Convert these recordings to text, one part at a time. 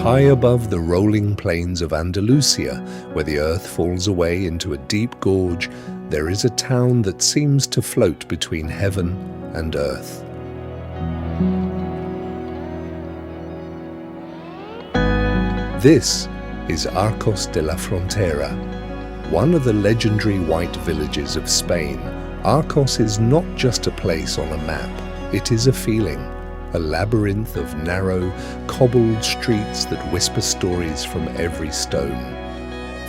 High above the rolling plains of Andalusia, where the earth falls away into a deep gorge, there is a town that seems to float between heaven and earth. This is Arcos de la Frontera, one of the legendary white villages of Spain. Arcos is not just a place on a map, it is a feeling, a labyrinth of narrow, cobbled streets that whisper stories from every stone.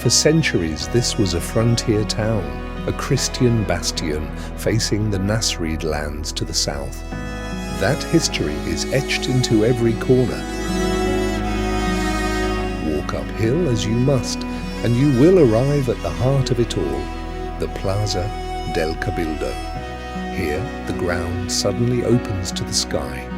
For centuries, this was a frontier town, a Christian bastion facing the Nasrid lands to the south. That history is etched into every corner. Walk uphill as you must, and you will arrive at the heart of it all, the Plaza del Cabildo. Here, the ground suddenly opens to the sky.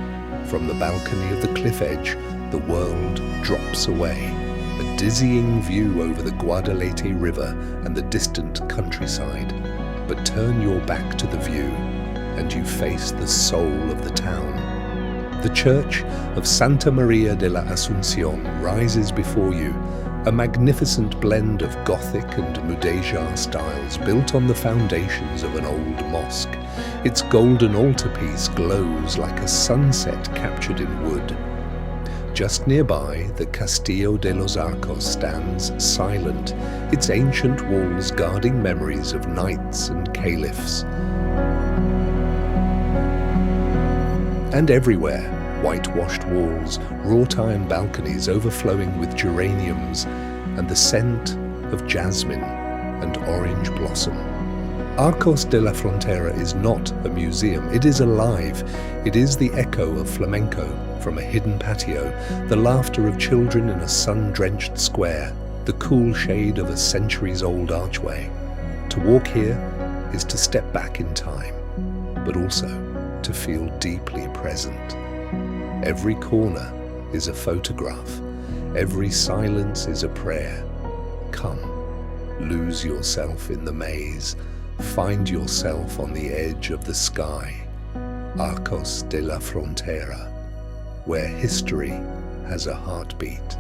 From the balcony of the cliff edge, the world drops away, a dizzying view over the Guadalete River and the distant countryside. But turn your back to the view, and you face the soul of the town. The church of Santa Maria de la Asunción rises before you, a magnificent blend of Gothic and Mudéjar styles built on the foundations of an old mosque. Its golden altarpiece glows like a sunset captured in wood. Just nearby, the Castillo de los Arcos stands silent, its ancient walls guarding memories of knights and caliphs. And everywhere, whitewashed walls, wrought iron balconies overflowing with geraniums, and the scent of jasmine and orange blossom. Arcos de la Frontera is not a museum, it is alive. It is the echo of flamenco from a hidden patio, the laughter of children in a sun-drenched square, the cool shade of a centuries-old archway. To walk here is to step back in time, but also to feel deeply present. Every corner is a photograph. Every silence is a prayer. Come, lose yourself in the maze. Find yourself on the edge of the sky. Arcos de la Frontera, where history has a heartbeat.